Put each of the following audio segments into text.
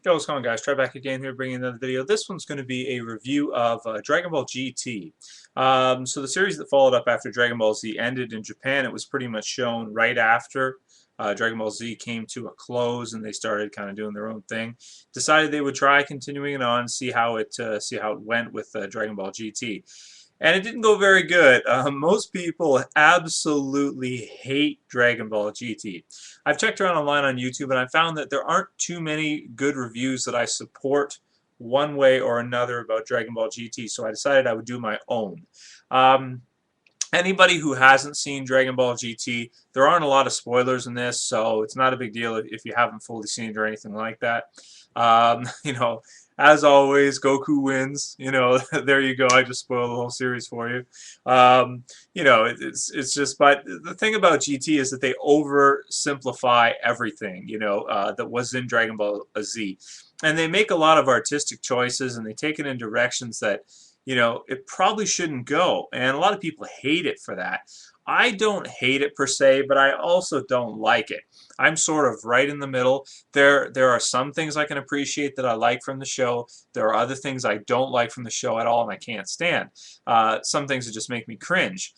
Yo, what's going on, guys? Try back again here, bringing another video. This one's going to be a review of Dragon Ball GT. So the series that followed up after Dragon Ball Z ended in Japan, it was pretty much shown right after Dragon Ball Z came to a close, and they started kind of doing their own thing. Decided they would try continuing it on, see how it went with Dragon Ball GT. And it didn't go very good. Most people absolutely hate Dragon Ball GT. I've checked around online on YouTube, and I found that there aren't too many good reviews that I support one way or another about Dragon Ball GT, so I decided I would do my own. Anybody who hasn't seen Dragon Ball GT, there aren't a lot of spoilers in this, so it's not a big deal if you haven't fully seen it or anything like that. You know, as always, Goku wins. You know, there you go. I just spoiled the whole series for you. You know, it's just. But the thing about GT is that they oversimplify everything. You know, that was in Dragon Ball Z, and they make a lot of artistic choices, and they take it in directions that, you know, it probably shouldn't go. And a lot of people hate it for that. I don't hate it per se, but I also don't like it. I'm sort of right in the middle. There are some things I can appreciate that I like from the show. There are other things I don't like from the show at all, and I can't stand. Some things that just make me cringe.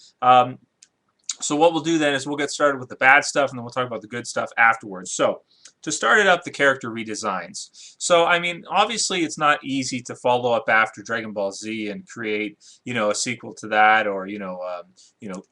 So what we'll do then is we'll get started with the bad stuff, and then we'll talk about the good stuff afterwards. So to start it up, the character redesigns. So, I mean, obviously it's not easy to follow up after Dragon Ball Z and create, you know, a sequel to that, or, you know,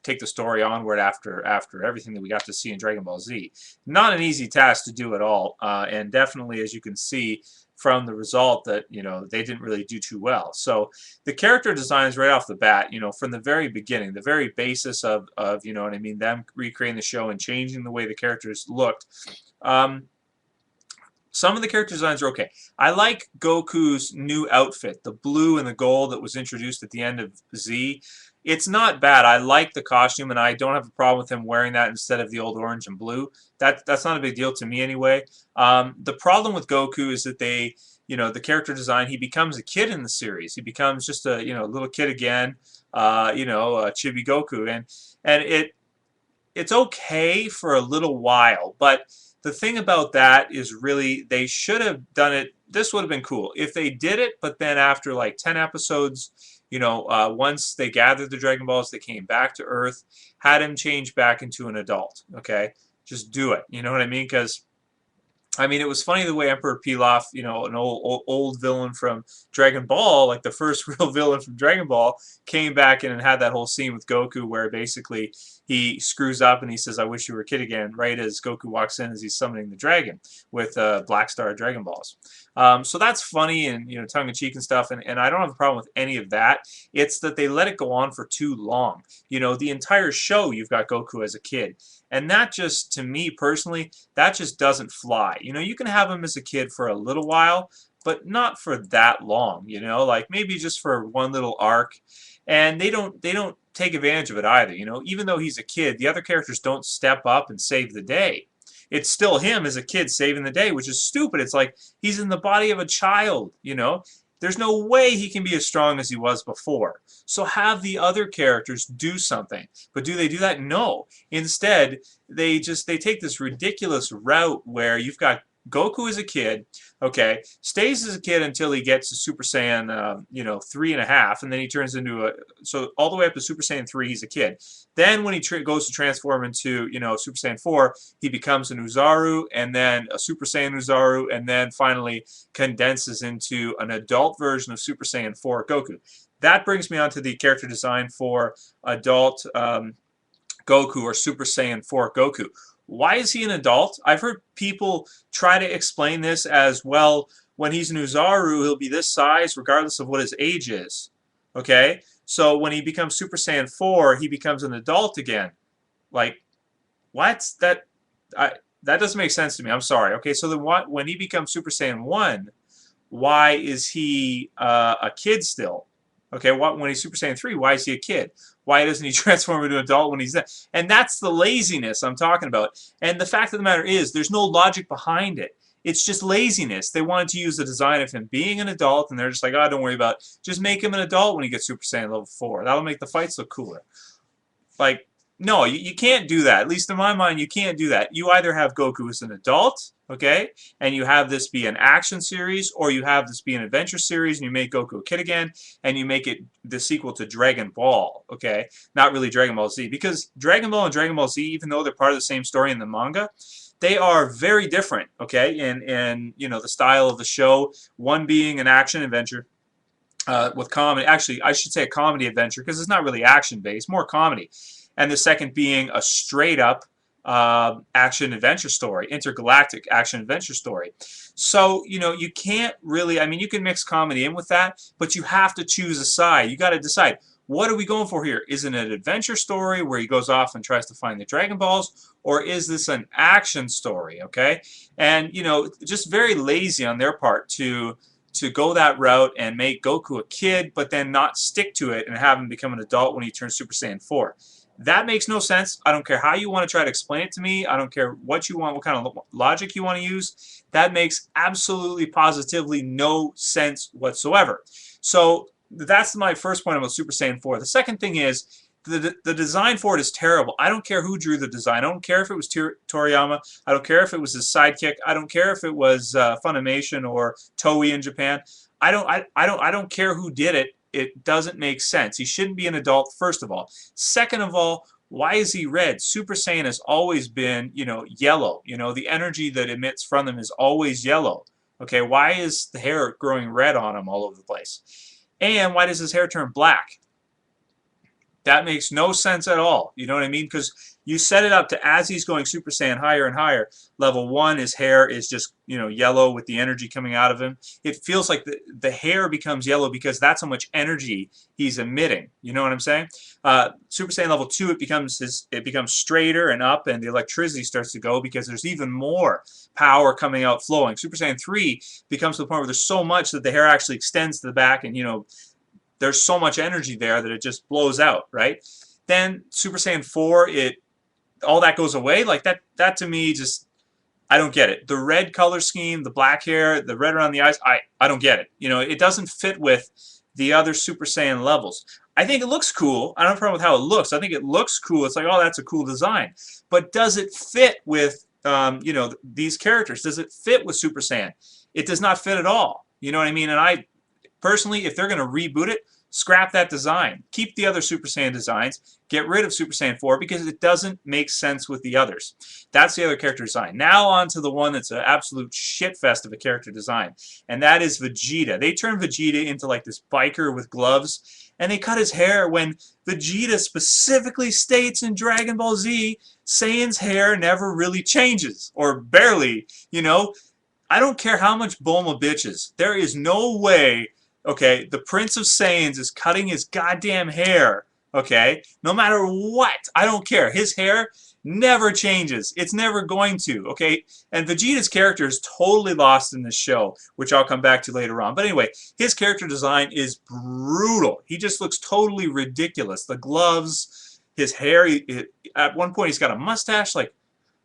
take the story onward after everything that we got to see in Dragon Ball Z. Not an easy task to do at all, and definitely, as you can see from the result, that, you know, they didn't really do too well. So the character designs right off the bat, you know, from the very beginning, the very basis of you know what I mean, them recreating the show and changing the way the characters looked. Some of the character designs are okay. I like Goku's new outfit, the blue and the gold that was introduced at the end of Z. It's not bad. I like the costume, and I don't have a problem with him wearing that instead of the old orange and blue. That's not a big deal to me anyway. The problem with Goku is that they, you know, the character design, he becomes a kid in the series. He becomes just a, you know, little kid again, you know, Chibi Goku, and it's okay for a little while, but the thing about that is, really, they should have done it. This would have been cool if they did it, but then after like 10 episodes, you know, once they gathered the Dragon Balls, they came back to Earth, had him change back into an adult. Okay, just do it. You know what I mean? Because, I mean, it was funny the way Emperor Pilaf, you know, an old villain from Dragon Ball, like the first real villain from Dragon Ball, came back in and had that whole scene with Goku where basically he screws up and he says, "I wish you were a kid again," right as Goku walks in as he's summoning the dragon with Black Star Dragon Balls. So that's funny and, you know, tongue-in-cheek and stuff, and I don't have a problem with any of that. It's that they let it go on for too long. You know, the entire show you've got Goku as a kid. And that just, to me personally, that just doesn't fly. You know, you can have him as a kid for a little while, but not for that long, you know, like maybe just for one little arc. And they don't take advantage of it either, you know. Even though he's a kid, the other characters don't step up and save the day. It's still him as a kid saving the day, which is stupid. It's like he's in the body of a child, you know. There's no way he can be as strong as he was before. So have the other characters do something. But do they do that? No. Instead, they take this ridiculous route where you've got Goku as a kid, okay, stays as a kid until he gets to Super Saiyan, you know, 3.5, and then he turns into a, so all the way up to Super Saiyan 3, he's a kid. Then when he goes to transform into, you know, Super Saiyan 4, he becomes an Uzaru, and then a Super Saiyan Uzaru, and then finally condenses into an adult version of Super Saiyan 4 Goku. That brings me on to the character design for adult Goku, or Super Saiyan 4 Goku. Why is he an adult? I've heard people try to explain this as, well, when he's an Uzaru, he'll be this size regardless of what his age is. Okay? So when he becomes Super Saiyan 4, he becomes an adult again. Like, what? That doesn't make sense to me. I'm sorry. Okay, so then when he becomes Super Saiyan 1, why is he a kid still? Okay, when he's Super Saiyan 3, why is he a kid? Why doesn't he transform into an adult when he's there? And that's the laziness I'm talking about. And the fact of the matter is, there's no logic behind it. It's just laziness. They wanted to use the design of him being an adult, and they're just like, oh, don't worry about it. Just make him an adult when he gets Super Saiyan level 4. That'll make the fights look cooler. Like, no, you can't do that. At least in my mind, you can't do that. You either have Goku as an adult, okay? And you have this be an action series, or you have this be an adventure series, and you make Goku a kid again, and you make it the sequel to Dragon Ball, okay? Not really Dragon Ball Z, because Dragon Ball and Dragon Ball Z, even though they're part of the same story in the manga, they are very different, okay? In you know, the style of the show, one being an action adventure, with comedy. Actually, I should say a comedy adventure because it's not really action based, more comedy. And the second being a straight up action adventure story, intergalactic action adventure story. So, you know, you can't really, I mean, you can mix comedy in with that, but you have to choose a side. You got to decide, what are we going for here? Is it an adventure story where he goes off and tries to find the Dragon Balls, or is this an action story, okay? And, you know, just very lazy on their part to go that route and make Goku a kid, but then not stick to it and have him become an adult when he turns Super Saiyan 4. That makes no sense. I don't care how you want to try to explain it to me. I don't care what you want, what kind of logic you want to use. That makes absolutely, positively no sense whatsoever. So that's my first point about Super Saiyan 4. The second thing is, the design for it is terrible. I don't care who drew the design. I don't care if it was Toriyama. I don't care if it was his sidekick. I don't care if it was Funimation or Toei in Japan. I don't care who did it. It doesn't make sense. He shouldn't be an adult, first of all. Second of all, why is he red? Super Saiyan has always been, you know, yellow. You know, the energy that emits from them is always yellow. Okay, why is the hair growing red on him all over the place? And why does his hair turn black? That makes no sense at all. You know what I mean? Because you set it up to, as he's going Super Saiyan higher and higher, level 1, his hair is just, you know, yellow with the energy coming out of him. It feels like the hair becomes yellow because that's how much energy he's emitting. You know what I'm saying? Super Saiyan level 2, it becomes straighter and up, and the electricity starts to go because there's even more power coming out flowing. Super Saiyan 3 becomes to the point where there's so much that the hair actually extends to the back, and, you know, there's so much energy there that it just blows out, right? Then Super Saiyan 4, all that goes away. Like that to me, just, I don't get it. The red color scheme, the black hair, the red around the eyes, I don't get it. You know, it doesn't fit with the other Super Saiyan levels. I think it looks cool. I don't have a problem with how it looks. I think it looks cool. It's like, oh, that's a cool design. But does it fit with, you know, these characters? Does it fit with Super Saiyan? It does not fit at all. You know what I mean? And personally, if they're going to reboot it, scrap that design. Keep the other Super Saiyan designs. Get rid of Super Saiyan 4 because it doesn't make sense with the others. That's the other character design. Now on to the one that's an absolute shitfest of a character design, and that is Vegeta. They turned Vegeta into like this biker with gloves, and they cut his hair when Vegeta specifically states in Dragon Ball Z, Saiyan's hair never really changes, or barely, you know. I don't care how much Bulma bitches. There is no way, okay, the Prince of Saiyans is cutting his goddamn hair, okay? No matter what. I don't care. His hair never changes. It's never going to, okay? And Vegeta's character is totally lost in this show, which I'll come back to later on. But anyway, his character design is brutal. He just looks totally ridiculous. The gloves, his hair, at one point he's got a mustache. Like,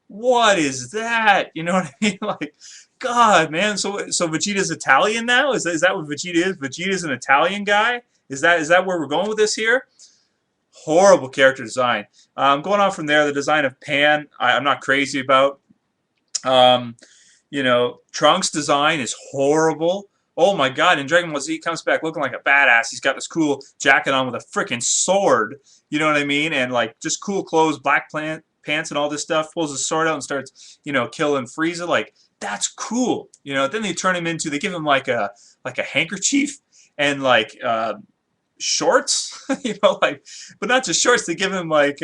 what is that? You know what I mean? Like, God, man. So Vegeta's Italian now? Is that what Vegeta is? Vegeta's an Italian guy? Is that where we're going with this here? Horrible character design. Going on from there, the design of Pan, I'm not crazy about. You know, Trunks' design is horrible. Oh my God! In Dragon Ball Z, he comes back looking like a badass. He's got this cool jacket on with a freaking sword. You know what I mean? And like just cool clothes, black pants, and all this stuff. Pulls his sword out and starts, you know, killing Frieza. Like, that's cool. You know. Then they turn him into. They give him like a handkerchief and like shorts. You know, like, but not just shorts. They give him like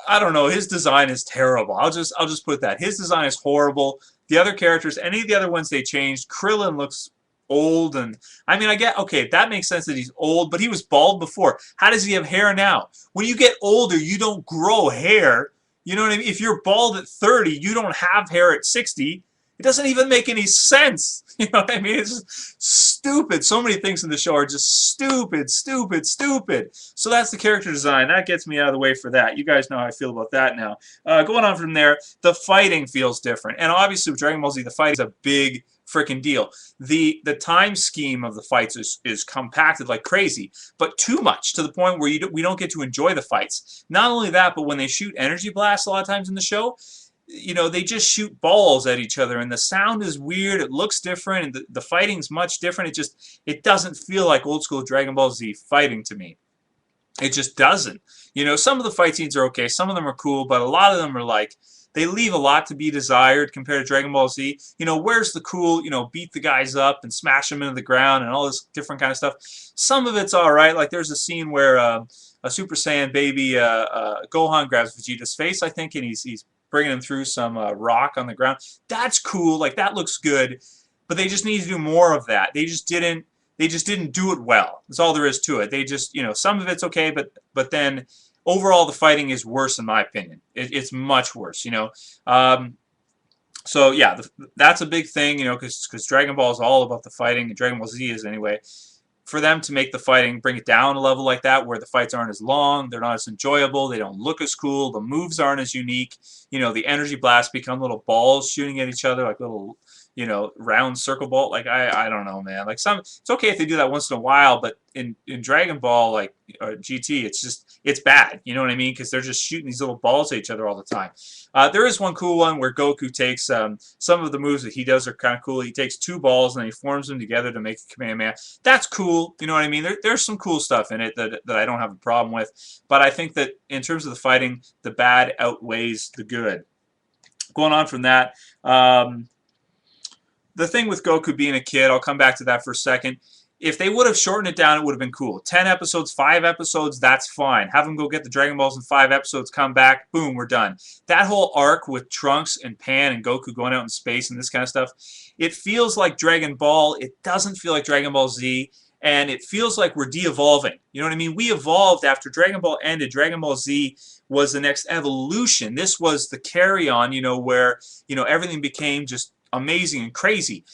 I don't know. His design is terrible. I'll just put that. His design is horrible. The other characters, any of the other ones they changed, Krillin looks old, and I mean, I get, okay, that makes sense that he's old, but he was bald before. How does he have hair now? When you get older, you don't grow hair. You know what I mean? If you're bald at 30, you don't have hair at 60. It doesn't even make any sense. You know what I mean? It's just stupid. So many things in the show are just stupid, stupid, stupid. So that's the character design. That gets me out of the way for that. You guys know how I feel about that now. Going on from there, the fighting feels different. And obviously with Dragon Ball Z, the fight is a big freaking deal. The time scheme of the fights is compacted like crazy, but too much to the point where we don't get to enjoy the fights. Not only that, but when they shoot energy blasts a lot of times in the show, you know, they just shoot balls at each other, and the sound is weird. It looks different, and the fighting's much different. It doesn't feel like old school Dragon Ball Z fighting to me. It just doesn't. You know, some of the fight scenes are okay, some of them are cool, but a lot of them are like, they leave a lot to be desired compared to Dragon Ball Z. You know, where's the cool, you know, beat the guys up and smash them into the ground and all this different kind of stuff. Some of it's all right. Like there's a scene where a Super Saiyan baby Gohan grabs Vegeta's face, I think, and he's bringing him through some rock on the ground. That's cool. Like that looks good, but they just need to do more of that. They just didn't do it well. That's all there is to it. They just, you know, some of it's okay, but then overall the fighting is worse in my opinion. It's much worse, you know. So yeah, that's a big thing, you know, because Dragon Ball is all about the fighting, and Dragon Ball Z is anyway. For them to make the fighting, bring it down a level like that, where the fights aren't as long, they're not as enjoyable, they don't look as cool, the moves aren't as unique. You know, the energy blasts become little balls shooting at each other, like little, you know, round circle ball. Like I don't know, man. Like it's okay if they do that once in a while, but in Dragon Ball, like GT, it's bad. You know what I mean? Because they're just shooting these little balls at each other all the time. There is one cool one where Goku takes some of the moves that he does are kind of cool. He takes two balls and then he forms them together to make a Kamehameha. That's cool. You know what I mean? There's some cool stuff in it that I don't have a problem with. But I think that in terms of the fighting, the bad outweighs the good. Going on from that, the thing with Goku being a kid, I'll come back to that for a second. If they would have shortened it down, it would have been cool. 10 episodes, 5 episodes, that's fine. Have them go get the Dragon Balls in 5 episodes, come back, boom, we're done. That whole arc with Trunks and Pan and Goku going out in space and this kind of stuff, it feels like Dragon Ball. It doesn't feel like Dragon Ball Z, and it feels like we're de-evolving. You know what I mean? We evolved after Dragon Ball ended. Dragon Ball Z was the next evolution. This was the carry-on, you know, where, you know, everything became just amazing and crazy.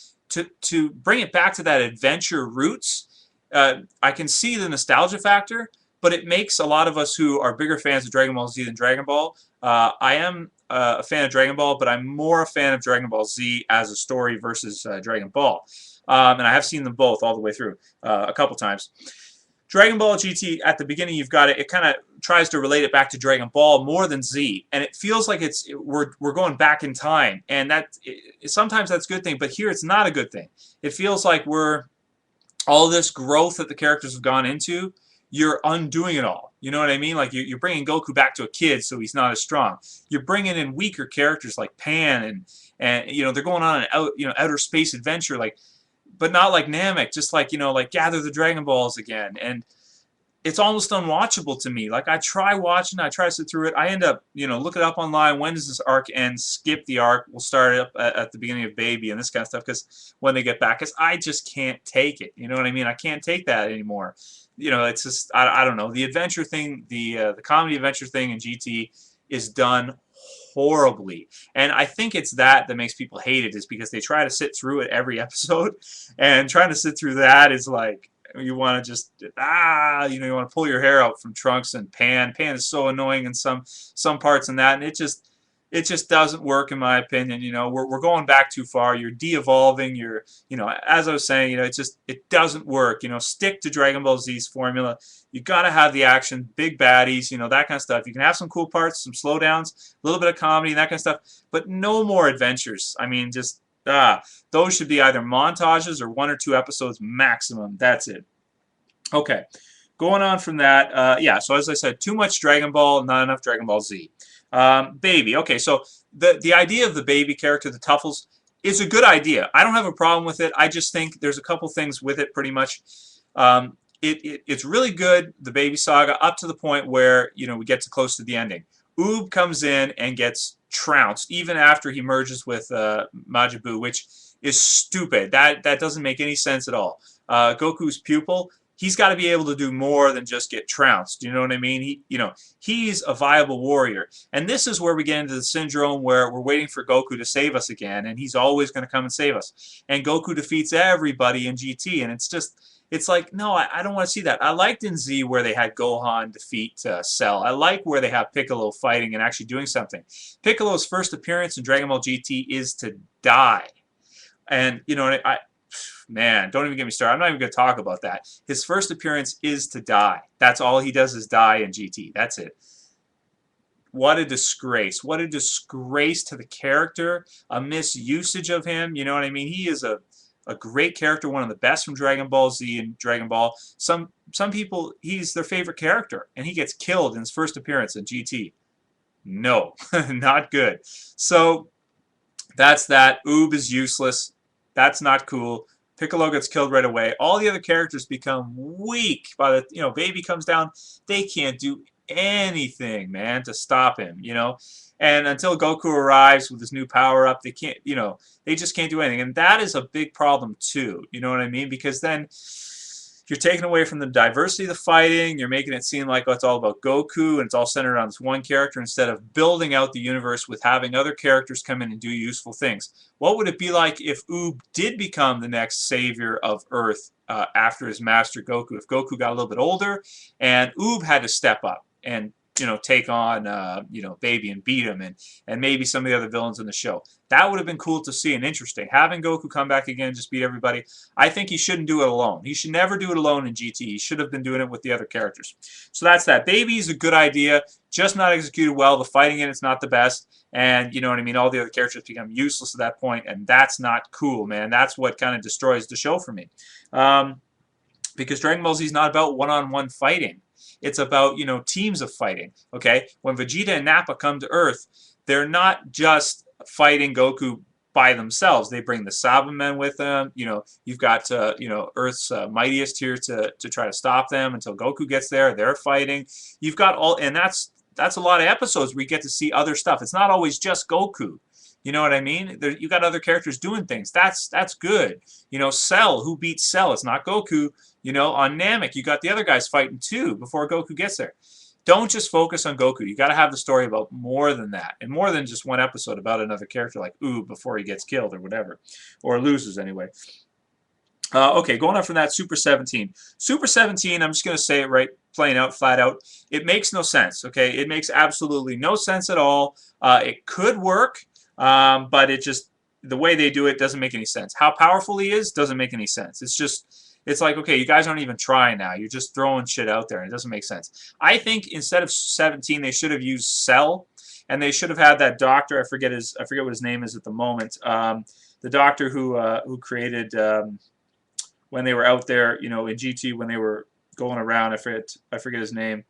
To bring it back to that adventure roots, I can see the nostalgia factor, but it makes a lot of us who are bigger fans of Dragon Ball Z than Dragon Ball. I am a fan of Dragon Ball, but I'm more a fan of Dragon Ball Z as a story versus Dragon Ball. And I have seen them both all the way through a couple times. Dragon Ball GT, at the beginning, you've got it kind of tries to relate it back to Dragon Ball more than Z, and it feels like we're going back in time, and sometimes that's a good thing, but here it's not a good thing. It feels like all this growth that the characters have gone into, you're undoing it all. You know what I mean? Like you're bringing Goku back to a kid, so he's not as strong. You're bringing in weaker characters like Pan, and you know they're going on an outer space adventure, like. But not like Namek, just like, you know, like gather the Dragon Balls again. And it's almost unwatchable to me. Like I try watching, I try to sit through it. I end up, you know, look it up online. When does this arc end? Skip the arc. We'll start it up at the beginning of Baby and this kind of stuff because when they get back, because I just can't take it. You know what I mean? I can't take that anymore. You know, it's just, I don't know. The adventure thing, the comedy adventure thing in GT is done horribly, and I think it's that makes people hate it, is because they try to sit through it every episode, and trying to sit through that is like you want to just you know, you want to pull your hair out from Trunks and Pan. Pan is so annoying in some parts in that, and it just doesn't work in my opinion. You know, we're going back too far. You're de-evolving. You're, you know, as I was saying, you know, it doesn't work. You know, stick to Dragon Ball Z's formula. You got to have the action, big baddies, you know, that kind of stuff. You can have some cool parts, some slowdowns, a little bit of comedy, that kind of stuff, but no more adventures. I mean, just those should be either montages or 1 or 2 episodes maximum. That's it. Okay, going on from that, yeah. So as I said, too much Dragon Ball, not enough Dragon Ball Z. Baby. Okay, so the idea of the baby character, the Tuffles, is a good idea. I don't have a problem with it. I just think there's a couple things with it. Pretty much, it's really good, the Baby Saga, up to the point where, you know, we get close to the ending. Oob comes in and gets trounced even after he merges with Majin Buu, which is stupid. That doesn't make any sense at all. Goku's pupil, he's got to be able to do more than just get trounced. You know what I mean? He's a viable warrior. And this is where we get into the syndrome where we're waiting for Goku to save us again, and he's always going to come and save us. And Goku defeats everybody in GT, and it's like, no, I don't want to see that. I liked in Z where they had Gohan defeat Cell. I like where they have Piccolo fighting and actually doing something. Piccolo's first appearance in Dragon Ball GT is to die. And, you know, man, don't even get me started. I'm not even going to talk about that. His first appearance is to die. That's all he does is die in GT. That's it. What a disgrace. What a disgrace to the character. A misusage of him. You know what I mean? He is a great character, one of the best from Dragon Ball Z and Dragon Ball. Some people, he's their favorite character, and he gets killed in his first appearance in GT. No, not good. So that's that. Oob is useless. That's not cool. Piccolo gets killed right away. All the other characters become weak. By the Baby comes down, they can't do anything, man, to stop him. And until Goku arrives with his new power up, they can't. They just can't do anything. And that is a big problem too. You know what I mean? Because then you're taking away from the diversity of the fighting. You're making it seem like it's all about Goku and it's all centered on this one character instead of building out the universe with having other characters come in and do useful things. What would it be like if Oob did become the next savior of Earth after his master Goku? If Goku got a little bit older and Oob had to step up and take on Baby and beat him, and maybe some of the other villains in the show. That would have been cool to see and interesting. Having Goku come back again and just beat everybody, I think he shouldn't do it alone. He should never do it alone in GT. He should have been doing it with the other characters. So that's that. Baby is a good idea, just not executed well. The fighting in it's not the best, and you know what I mean. All the other characters become useless at that point, and that's not cool, man. That's what kind of destroys the show for me, because Dragon Ball Z is not about one-on-one fighting. It's about, teams of fighting, okay? When Vegeta and Nappa come to Earth, they're not just fighting Goku by themselves. They bring the Saiyan with them. You've got, Earth's mightiest here to try to stop them until Goku gets there. They're fighting. You've got and that's a lot of episodes where you get to see other stuff. It's not always just Goku. You know what I mean? You got other characters doing things. That's good. Cell, who beats Cell? It's not Goku. On Namek, you got the other guys fighting too before Goku gets there. Don't just focus on Goku. You got to have the story about more than that, and more than just one episode about another character like Oob before he gets killed or whatever, or loses anyway. Okay, going on from that, Super 17. Super 17, I'm just going to say it right, plain out, flat out. It makes no sense, okay? It makes absolutely no sense at all. It could work, but the way they do it doesn't make any sense. How powerful he is doesn't make any sense. It's like, okay, you guys aren't even trying now. You're just throwing shit out there, and it doesn't make sense. I think instead of 17, they should have used Cell, and they should have had that doctor. I forget what his name is at the moment. The doctor who created when they were out there, in GT when they were going around. I forget his name.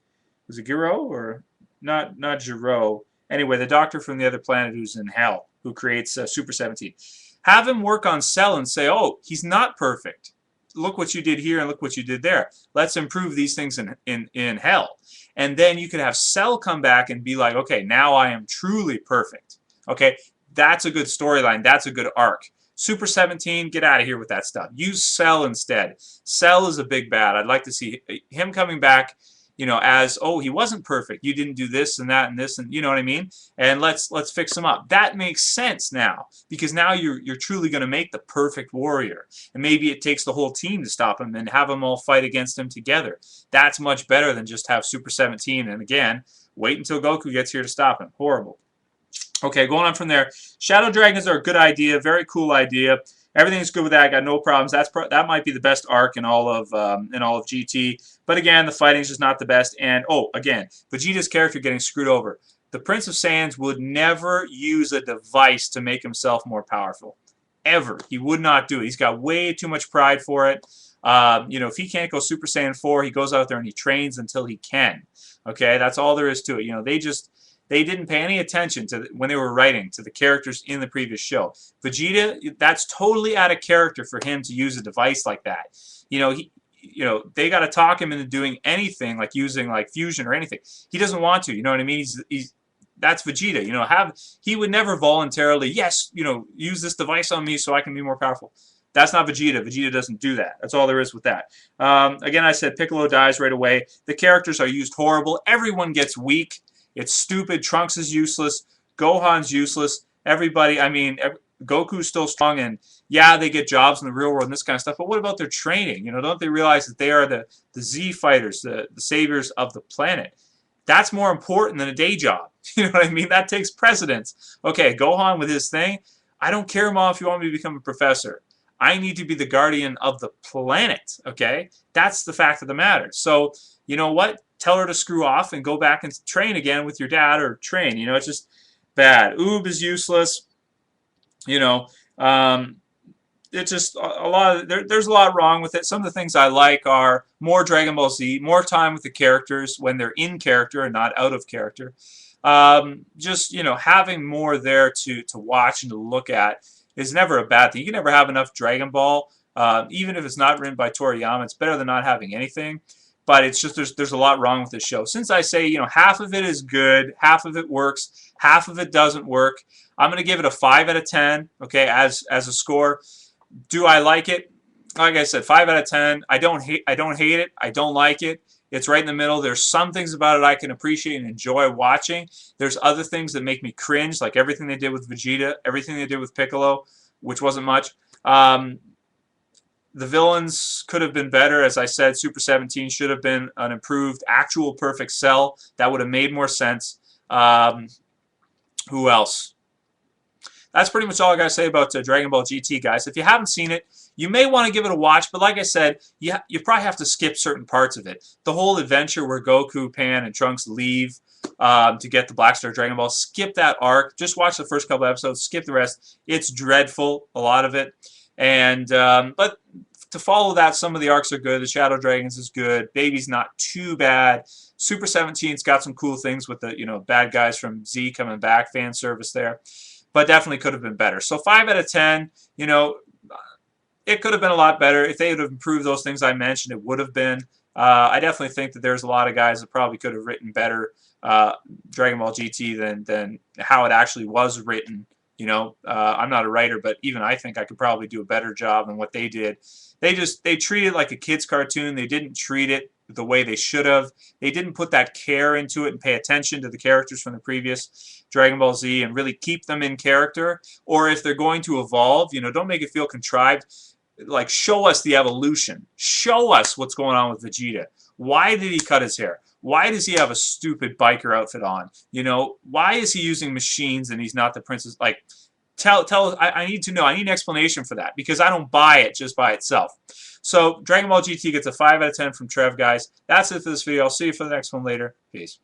Was it Giro or not Giro? Anyway, the doctor from the other planet who's in hell, who creates Super 17. Have him work on Cell and say, oh, he's not perfect. Look what you did here and look what you did there. Let's improve these things in hell. And then you could have Cell come back and be like, okay, now I am truly perfect. Okay, that's a good storyline. That's a good arc. Super 17, get out of here with that stuff. Use Cell instead. Cell is a big bad. I'd like to see him coming back, as, oh, he wasn't perfect. You didn't do this and that and this, and you know what I mean? And let's fix him up. That makes sense now, because now you're truly going to make the perfect warrior. And maybe it takes the whole team to stop him and have them all fight against him together. That's much better than just have Super 17 and again, wait until Goku gets here to stop him. Horrible. Okay, going on from there. Shadow Dragons are a good idea, very cool idea. Everything's good with that. I got no problems. That might be the best arc in all of GT. But again, the fighting's just not the best. And oh, again, Vegeta's character getting screwed over. The Prince of Saiyans would never use a device to make himself more powerful, ever. He would not do it. He's got way too much pride for it. If he can't go Super Saiyan 4, he goes out there and he trains until he can. Okay, that's all there is to it. They didn't pay any attention to when they were writing to the characters in the previous show. Vegeta, that's totally out of character for him to use a device like that. They got to talk him into doing anything like using like fusion or anything. He doesn't want to. You know what I mean? That's Vegeta. He would never voluntarily, yes, use this device on me so I can be more powerful. That's not Vegeta. Vegeta doesn't do that. That's all there is with that. Again, I said Piccolo dies right away. The characters are used horrible. Everyone gets weak. It's stupid. Trunks is useless. Gohan's useless. Everybody, Goku's still strong, and yeah, they get jobs in the real world and this kind of stuff, but what about their training? Don't they realize that they are the Z fighters, the saviors of the planet? That's more important than a day job. You know what I mean? That takes precedence. Okay, Gohan with his thing, I don't care, Mom, if you want me to become a professor. I need to be the guardian of the planet, okay? That's the fact of the matter. So, you know what? tell her to screw off and go back and train again with your dad or train. It's just bad. Oob is useless. You know, it's just a lot of there's a lot wrong with it. Some of the things I like are more Dragon Ball Z, more time with the characters when they're in character and not out of character. Just having more there to watch and to look at is never a bad thing. You can never have enough Dragon Ball, even if it's not written by Toriyama. It's better than not having anything. But it's just there's a lot wrong with this show. Since I say half of it is good, half of it works, half of it doesn't work, I'm gonna give it a 5 out of 10. Okay, as a score. Do I like it? Like I said, 5 out of 10. I don't hate it. I don't like it. It's right in the middle. There's some things about it I can appreciate and enjoy watching. There's other things that make me cringe, like everything they did with Vegeta, everything they did with Piccolo, which wasn't much. The villains could have been better. As I said, Super 17 should have been an improved, actual perfect Cell. That would have made more sense. Who else? That's pretty much all I got to say about Dragon Ball GT, guys. If you haven't seen it, you may want to give it a watch, but like I said, you probably have to skip certain parts of it. The whole adventure where Goku, Pan, and Trunks leave to get the Black Star Dragon Ball, skip that arc. Just watch the first couple episodes, skip the rest. It's dreadful, a lot of it. And but to follow that, some of the arcs are good. The Shadow Dragons is good. Baby's not too bad. Super 17's got some cool things with the bad guys from Z coming back, fan service there. But definitely could have been better. So 5 out of 10, it could have been a lot better. If they would have improved those things I mentioned, it would have been. I definitely think that there's a lot of guys that probably could have written better Dragon Ball GT than how it actually was written. I'm not a writer, but even I think I could probably do a better job than what they did. They treated it like a kid's cartoon. They didn't treat it the way they should have. They didn't put that care into it and pay attention to the characters from the previous Dragon Ball Z and really keep them in character. Or if they're going to evolve, don't make it feel contrived. Like, show us the evolution. Show us what's going on with Vegeta. Why did he cut his hair? Why does he have a stupid biker outfit on? Why is he using machines and he's not the princess? Like, tell us. I need to know. I need an explanation for that because I don't buy it just by itself. So Dragon Ball GT gets a 5 out of 10 from Trev, guys. That's it for this video. I'll see you for the next one later. Peace.